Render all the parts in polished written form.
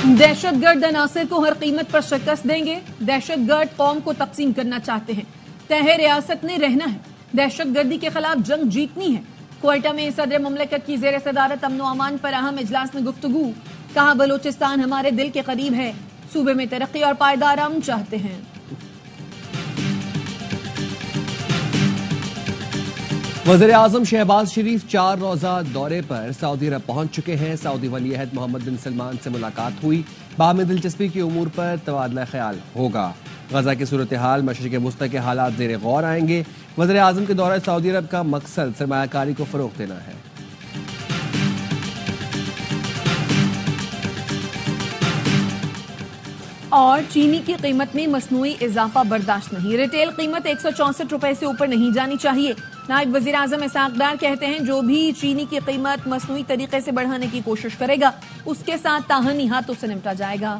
دہشت گرد عناصر کو ہر قیمت پر شکست دیں گے. دہشت گرد قوم کو تقسیم کرنا چاہتے ہیں. تہہ ریاست نے رہنا ہے. دہشت گردی کے خلاف جنگ جیتنی ہے. کوئٹہ میں صدر مملکت کی زیر صدارت امن و امان پر اہم اجلاس میں گفتگو. کہا بلوچستان ہمارے دل کے قریب ہے. صوبے میں ترقی اور پائیدار امن چاہتے ہیں. وزیر اعظم شہباز شریف 4 روزہ دورے پر سعودی عرب پہنچ چکے ہیں. سعودی ولی عہد محمد بن سلمان سے ملاقات ہوئی. باہمی دلچسپی کی امور پر تبادلہ خیال ہوگا. غزہ کی صورتحال، مشرق وسطی کے حالات زیر غور آئیں گے. وزیر اعظم کے دورہ سعودی عرب کا مقصد سرمایہ کاری کو فروغ دینا ہے. اور چینی کی قیمت میں مصنوعی اضافہ برداشت نہیں. ریٹیل قیمت 164 روپے سے اوپر نہیں جانی چاہیے. نائب وزیر اعظم اسحاق ڈار کہتے ہیں جو بھی چینی کی قیمت مصنوعی طریقے سے بڑھانے کی کوشش کرے گا اس کے ساتھ تاحنی ہاتھوں سے نمٹا جائے گا.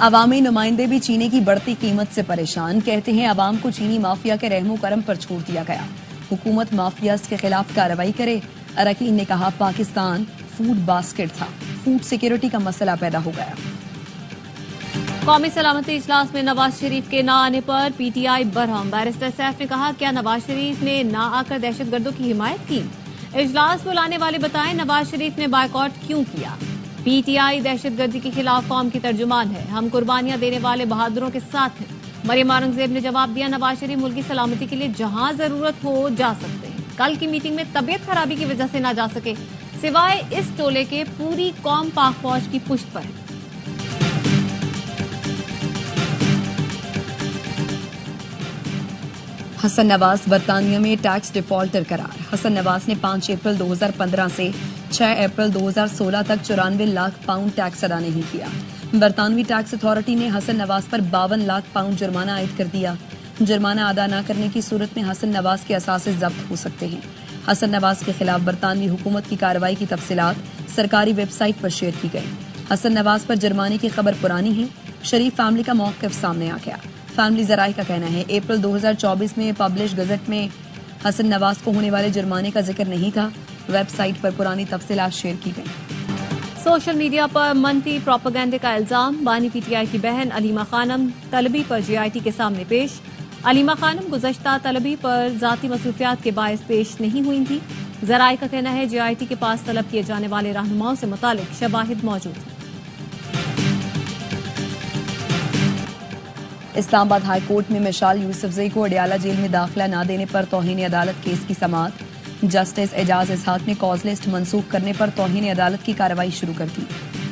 عوامی نمائندے بھی چینی کی بڑھتی قیمت سے پریشان. کہتے ہیں عوام کو چینی مافیا کے رحم و کرم پر چھوڑ دیا گیا. حکومت مافیاز کے خلاف کارروائی کرے. اراکین نے کہا پاکستان فوڈ باسکٹ تھا. فوڈ سیکیورٹی کا مسئلہ پیدا ہو گیا. قومی سلامتی اجلاس میں نواز شریف کے نہ آنے پر پی ٹی آئی برہم. بیرسٹر سیف نے کہا کیا نواز شریف نے نہ آ کر دہشت گردوں کی حمایت کی؟ اجلاس بلانے والے بتائیں نواز شریف نے بائیکاٹ کیوں کیا؟ پی ٹی آئی دہشت گردی کے خلاف قوم کی ترجمان ہے. ہم قربانیاں دینے والے بہادروں کے ساتھ ہیں. مریم اورنگزیب نے جواب دیا نواز شریف ملک کی سلامتی کے لیے جہاں ضرورت ہو جا سکتے ہیں. کل کی میٹنگ میں طبیعت خرابی کی وجہ سے نہ جا سکے. سوائے اس ٹولے کے پوری قوم پاک فوج کی پشت پر ہے. حسن نواز برطانیہ میں ٹیکس ڈیفالٹر قرار. حسن نواز نے 5 اپریل 2015 سے 6 اپریل 2016 تک 94 لاکھ پاؤنڈ ٹیکس ادا نہیں کیا. برطانوی ٹیکس اتھارٹی نے حسن نواز پر 52 لاکھ پاؤنڈ جرمانہ عائد کر دیا. جرمانہ ادا نہ کرنے کی صورت میں حسن نواز کے اثاثے ضبط ہو سکتے ہیں. حسن نواز کے خلاف برطانوی حکومت کی کارروائی کی تفصیلات سرکاری ویب سائٹ پر شیئر کی گئی. حسن نواز پر جرمانے کی خبر پرانی ہے. شریف فیملی کا موقف سامنے آ گیا. فیملی ذرائع کا کہنا ہے اپریل 2024 میں پبلش گزٹ میں حسن نواز کو ہونے والے جرمانے کا ذکر نہیں تھا. ویب سائٹ پر پرانی تفصیلات شیئر کی گئی. سوشل میڈیا پر منفی پروپیگنڈے کا الزام. بانی پی ٹی آئی کی بہن علیمہ خانم طلبی پر جے آئی ٹی کے سامنے پیش. علیمہ خانم گزشتہ طلبی پر ذاتی مصروفیات کے باعث پیش نہیں ہوئی تھی. ذرائع کا کہنا ہے جے آئی ٹی کے پاس طلب کیے جانے والے رہنماؤں سے متعلق شواہد موجود ہیں. اسلام آباد ہائی کورٹ میں مشال یوسفزئی کو اڈیالہ جیل میں داخلہ نہ دینے پر توہین عدالت کیس کی سماعت. جسٹس اعجاز اسحاق نے کاز لسٹ منسوخ کرنے پر توہین عدالت کی کارروائی شروع کر دی.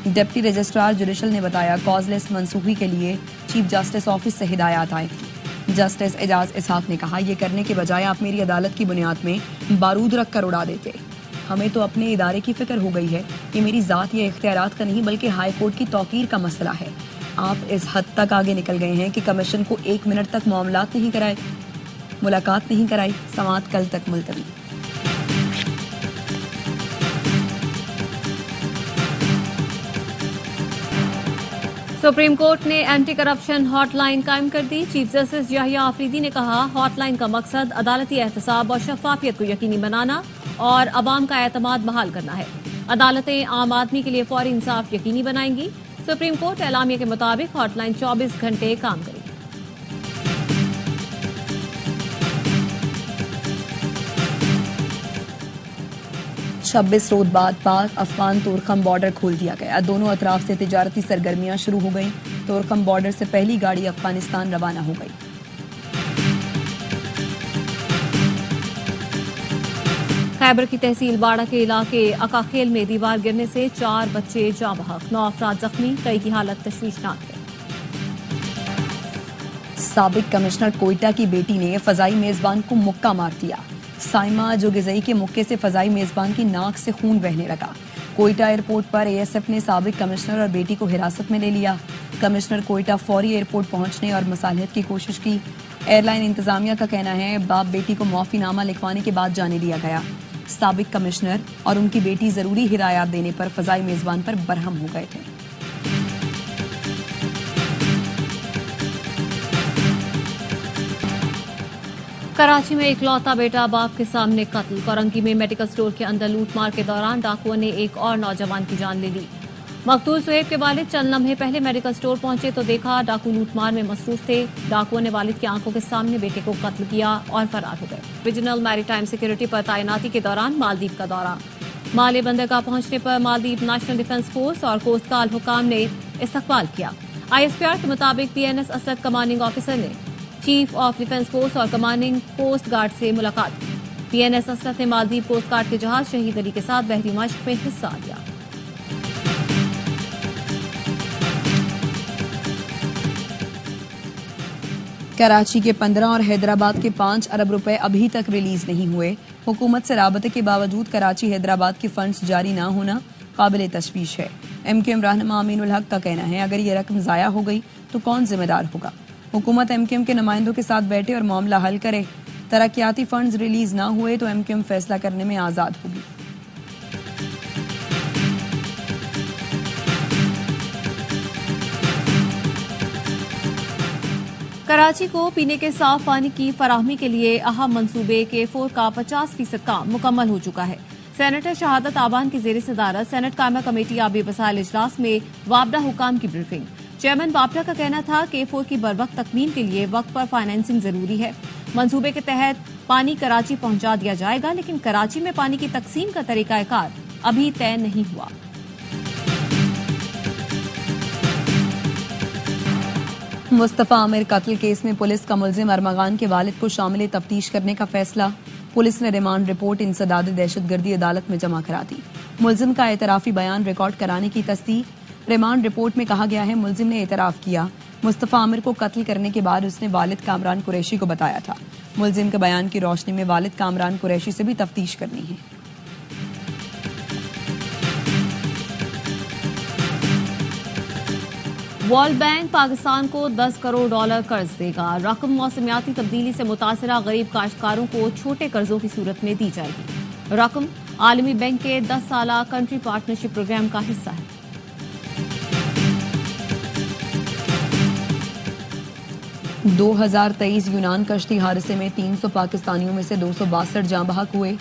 ڈپٹی رجسٹرار جوڈیشل نے بتایا کاز لسٹ منسوخی کے لیے چیف جسٹس آفس سے ہدایات آئی تھی. جسٹس اعجاز اسحاق نے کہا یہ کرنے کے بجائے آپ میری عدالت کی بنیاد میں بارود رکھ کر اڑا دیتے. ہمیں تو اپنے ادارے کی فکر ہو گئی ہے. یہ میری ذات یا اختیارات کا نہیں بلکہ ہائی کورٹ کی توقیر کا مسئلہ ہے. آپ اس حد تک آگے نکل گئے ہیں کہ کمیشن کو 1 منٹ تک معاملات نہیں کرائے، ملاقات نہیں کرائی. سماعت کل تک ملتوی. سپریم کورٹ نے اینٹی کرپشن ہاٹ لائن قائم کر دی. چیف جسٹس یحییٰ آفریدی نے کہا ہاٹ لائن کا مقصد عدالتی احتساب اور شفافیت کو یقینی بنانا اور عوام کا اعتماد بحال کرنا ہے. عدالتیں عام آدمی کے لیے فوری انصاف یقینی بنائیں گی. سپریم کورٹ اعلامیہ کے مطابق ہاٹ لائن 24 گھنٹے کام کرے گی. چھبیس روز بعد پاک افغان تورخم بارڈر کھول دیا گیا. دونوں اطراف سے تجارتی سرگرمیاں شروع ہو گئیں. تورخم بارڈر سے پہلی گاڑی افغانستان روانہ ہو گئی. خیبر کی تحصیل باڑہ کے علاقے اکاخیل میں دیوار گرنے سے 4 بچے جاں بحق، 9 افراد زخمی، کئی کی حالت تشویشناک ہے. سابق کمشنر کوئٹہ کی بیٹی نے فضائی میزبان کو مکہ مار دیا. سائمہ جو گزئی کے مکے سے فضائی میزبان کی ناک سے خون بہنے لگا. کوئٹہ ایئرپورٹ پر اے ایس ایف نے سابق کمشنر اور بیٹی کو حراست میں لے لیا. کمشنر کوئٹہ فوری ایئرپورٹ پہنچنے اور مصالحت کی کوشش کی. ایئر لائن انتظامیہ کا کہنا ہے باپ بیٹی کو معافی نامہ لکھوانے کے بعد جانے دیا گیا. سابق کمشنر اور ان کی بیٹی ضروری ہدایات دینے پر فضائی میزبان پر برہم ہو گئے تھے. कराची में इकलौता बेटा बाप के सामने कत्ल। कोरंगी में मेडिकल स्टोर के अंदर लूटमार के दौरान डाकुओं ने एक और नौजवान की जान ले ली। मकतूल सुहेब के वालिद चंद लम्हे पहले मेडिकल स्टोर पहुंचे तो देखा डाकू लूटमार में मसरूफ थे। डाकुओं ने वालिद की आंखों के सामने बेटे को कत्ल किया और फरार हो गए। रीजनल मैरीटाइम सिक्योरिटी पर तैनाती के दौरान मालदीव का दौरा। माले बंदरगाह पहुंचने पर मालदीव नेशनल डिफेंस फोर्स और कोस्ट गार्ड हुकाम ने इस्तकबाल किया। ISPR के मुताबिक PNS असद कमांडिंग ऑफिसर ने चीफ ऑफ डिफेंस फोर्स और कमांडिंग कोस्ट गार्ड से मुलाकात की। PNS असद ने मालदीव कोस्ट गार्ड के जहाज शहीद अली के साथ बहरी मश्क में हिस्सा लिया। कराची के 15 और हैदराबाद के 5 अरब रुपए अभी तक रिलीज नहीं हुए। हुकूमत से राबते के बावजूद कराची हैदराबाद के फंड्स जारी ना होना काबिल तशवीश है। MQM रहनुमा अमीनुल हक का कहना है अगर ये रकम जाया हो गई तो कौन जिम्मेदार होगा। हुकूमत MQM के नुमाइंदों के साथ बैठे और मामला हल करे। तरक्याती फंड्स रिलीज ना हुए तो MQM फैसला करने में आजाद होगी। कराची को पीने के साफ पानी की फराहमी के लिए अहम मंसूबे K4 का 50% काम मुकम्मल हो चुका है। सेनेटर शहादत आबान की जेर सदारत सेनेट कायमा कमेटी आबी वसाइल इजलास में वाबदा हुकाम की ब्रीफिंग। चेयरमैन बापरा का कहना था K4 की बरवक्त तकमील के लिए वक्त पर फाइनेंसिंग जरूरी है। मंसूबे के तहत पानी कराची पहुंचा दिया जाएगा, लेकिन कराची में पानी की तकसीम का तरीकाकार अभी तय नहीं हुआ। मुस्तफा आमिर कत्ल केस में पुलिस का मुलजिम अरमगान के वालिद को शामिल तफ्तीश करने का फैसला। पुलिस ने रिमांड रिपोर्ट इंसदाद दहशतगर्दी अदालत में जमा करा दी। मुलजिम का एतराफी बयान रिकॉर्ड कराने की तस्दीक। रिमांड रिपोर्ट में कहा गया है मुलजिम ने एतराफ किया मुस्तफा आमिर को कत्ल करने के बाद उसने वालिद कामरान कुरैशी को बताया था। मुलजिम के बयान की रोशनी में वालिद कामरान कुरैशी से भी तफ्तीश करनी है। वर्ल्ड बैंक पाकिस्तान को $10 करोड़ कर्ज देगा। रकम मौसमियाती तब्दीली से मुतासरा गरीब काश्तकारों को छोटे कर्जों की सूरत में दी जाएगी। रकम आलमी बैंक के 10 साला कंट्री पार्टनरशिप प्रोग्राम का हिस्सा है। – 2023 यूनान कश्ती हादसे में 300 पाकिस्तानियों में से 262 जाँ बहक हुए।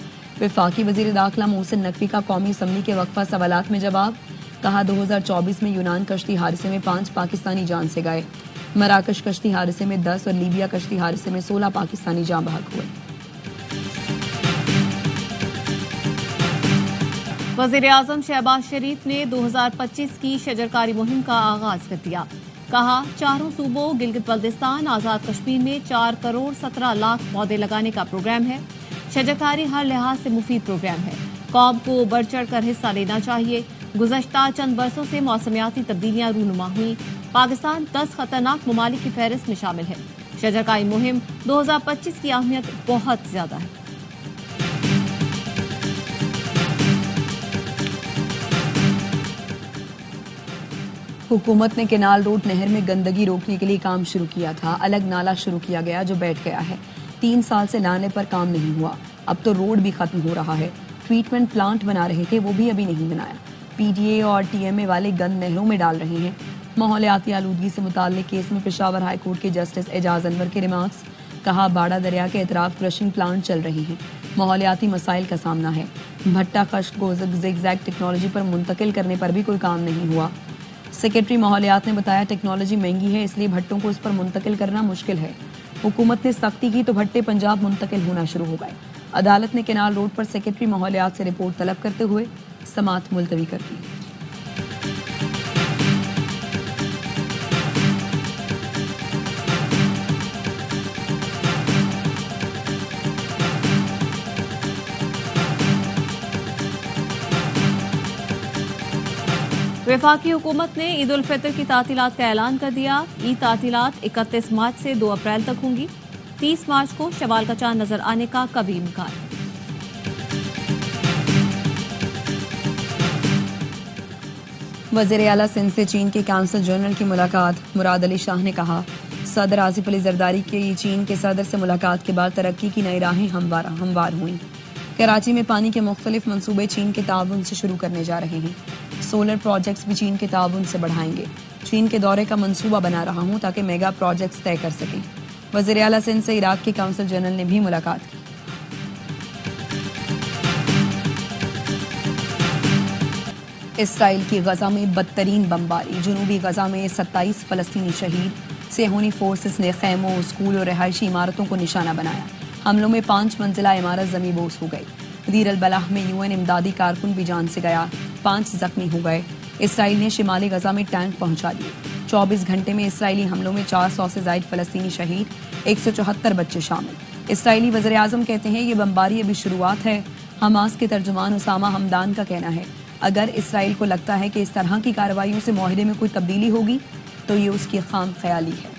वफाकी वजीर दाखिला मोहसिन नकवी का कौमी असम्बली के वक्फा सवालात में जवाब। कहा 2024 में यूनान कश्ती हादसे में 5 पाकिस्तानी जान से गए। मराकश कश्ती हादसे में 10 और लीबिया कश्ती हादसे में 16 पाकिस्तानी जाँ बहक हुए। वजीर आजम शहबाज शरीफ ने 2025 की शजरकारी मुहिम का आगाज कर दिया। कहा चारों सूबों गिलगित बल्तिस्तान आजाद कश्मीर में 4 करोड़ 17 लाख पौधे लगाने का प्रोग्राम है। शजरकारी हर लिहाज से मुफीद प्रोग्राम है। कौम को बढ़ चढ़ कर हिस्सा लेना चाहिए। गुज़श्ता चंद बरसों से मौसमियाती तब्दीलियां रूनुमा हुई। पाकिस्तान 10 खतरनाक ममालिक की फहरिस्त में शामिल है। शजरकारी मुहिम 2025 की अहमियत बहुत ज्यादा है। हुकूमत ने केनाल रोड नहर में गंदगी रोकने के लिए काम शुरू किया था। अलग नाला शुरू किया गया जो बैठ गया है। 3 साल से लाने पर काम नहीं हुआ। अब तो रोड भी खत्म हो रहा है। ट्रीटमेंट प्लांट बना रहे थे, वो भी अभी नहीं बनाया। PDA और TMA वाले गंद नहरों में डाल रहे हैं। माहौलियाती आलूदगी से मुताल्लिक केस में पेशावर हाई कोर्ट के जस्टिस एजाज अनवर के रिमार्क्स। कहा बाड़ा दरिया के एतराफ क्रशिंग प्लांट चल रहे हैं। माहौलियाती मसाइल का सामना है। भट्टा खश्क को ज़िगज़ैग टेक्नोलॉजी पर मुंतकिल करने पर भी कोई काम नहीं हुआ। सेक्रेटरी माहौलियात ने बताया टेक्नोलॉजी महंगी है, इसलिए भट्टों को इस पर मुंतकिल करना मुश्किल है। हुकूमत ने सख्ती की तो भट्टे पंजाब मुंतकिल होना शुरू हो गए। अदालत ने केनाल रोड पर सेक्रेटरी माहौलियात से रिपोर्ट तलब करते हुए समाअत मुलतवी कर दी। वफाकी हुकूमत ने ईद उल फितर की तातीलात का ऐलान कर दिया। ईद तातीलात 31 मार्च से 2 अप्रैल तक होंगी। 30 मार्च को शवाल का चांद नजर आने का कभी इम्कान। वज़ीर आला सिंध से चीन के काउंसिल जनरल की मुलाकात। मुराद अली शाह ने कहा सदर आसिफ अली जरदारी की चीन के सदर से मुलाकात के बाद तरक्की की नई राहें हमवार हुई। कराची में पानी के मुख्तलिफ मंसूबे चीन के ताउन से शुरू करने जा रहे हैं। सोलर प्रोजेक्ट्स भी चीन के ताउन से बढ़ाएंगे। चीन के दौरे का मंसूबा बना रहा हूं ताकि मेगा प्रोजेक्ट्स तय कर सकें। वज़ीर आला सिंध से इराक के काउंसिल जनरल ने भी मुलाकात की। इसराइल की गजा में बदतरीन बमबारी, जनूबी गजा में 27 फलस्तीनी शहीद। सेहूनी फोर्सेस ने खैमों, स्कूल और रहायशी इमारतों को निशाना बनाया। हमलों में 5 मंजिला इमारत ज़मींदोज़ हो गई। दीर अल बलाह में यूएन इमदादी कारकुन भी जान से गया, 5 जख्मी हो गए। इसराइल ने शिमाली गजा में टैंक पहुंचा दिए। 24 घंटे में इसराइली हमलों में 400 से ज़ायद फलस्तीनी शहीद, 174 बच्चे शामिल। इसराइली वज़ीर आज़म कहते हैं ये बमबारी अभी शुरुआत है। हमास के तर्जुमान उसामा हमदान का कहना है अगर इसराइल को लगता है कि इस तरह की कार्रवाइयों से मुआहिदे में कोई तब्दीली होगी तो ये उसकी खाम ख्याली है।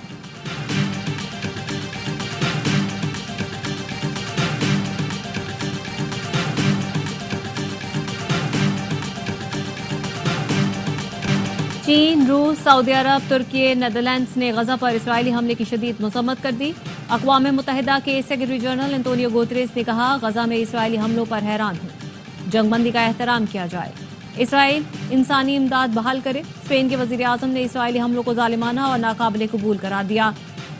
चीन, रूस, सऊदी अरब, तुर्की, नेदरलैंड्स ने गजा पर इसराइली हमले की शदीद मजम्मत कर दी। अक़वाम मुत्तहिदा के सेक्रेटरी जनरल एंटोनियो गुतेरेस ने कहा गजा में इसराइली हमलों पर हैरान हूं, जंगबंदी का एहतराम किया जाए, इसराइल इंसानी इमदाद बहाल करे। स्पेन के वज़ीर आज़म ने इसराइली हमलों को जालिमाना और नाकाबिले कबूल करार दिया।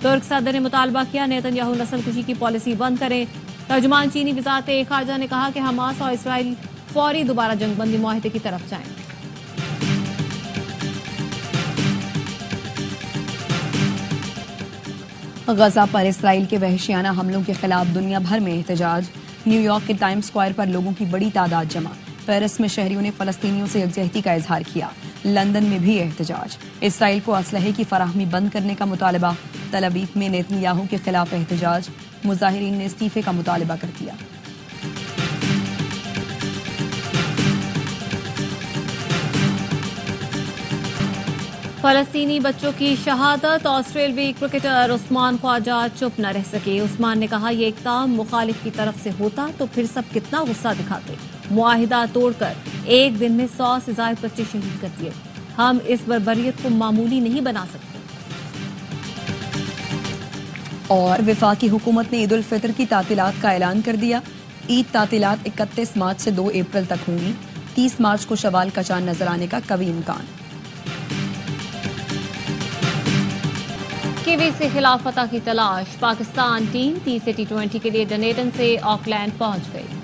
तुर्क सदर ने मुतालबा किया नेतन्याहू नस्ल कुशी की पॉलिसी बंद करें। तर्जुमान चीनी वज़ारत ख़ारजा ने कहा कि हमास और इसराइल फौरी दोबारा जंगबंदी मुआहिदे की तरफ जाएं। गजा पर इसराइल के वहशियाना हमलों के खिलाफ दुनिया भर में एहतजाज। न्यूयॉर्क के टाइम्स स्क्वायर पर लोगों की बड़ी तादाद जमा। पेरिस में शहरियों ने फलस्तीनियों से यकजहती का इजहार किया। लंदन में भी एहतजाज। इसराइल को असलहे की फराहमी बंद करने का मुतालबा। तल अवीव में नेतन्याहू के खिलाफ एहतजाज। मुजाहिरीन ने इस्तीफे का मुतालबा कर दिया। फलस्तीनी बच्चों की शहादत। ऑस्ट्रेलवी क्रिकेटर उस्मान ख्वाजा चुप न रह सके। उस्मान ने कहा ये इक़दाम मुखालिफ की तरफ से होता तो फिर सब कितना गुस्सा दिखाते। मुआहिदा तोड़कर एक दिन में 100 से ज़ायद बच्चे शहीद कर दिए। हम इस बर्बरियत को मामूली नहीं बना सकते। और वफाकी हुकूमत ने ईद उल फितर की तातीलात का ऐलान कर दिया। ईद तातीलात 31 मार्च से 2 अप्रैल तक होंगी। 30 मार्च को शवाल का चांद नजर आने का कभी इम्कान। कीवी से खिलाफ फतह की तलाश। पाकिस्तान टीम 30 T20 के लिए डनेटन से ऑकलैंड पहुंच गई।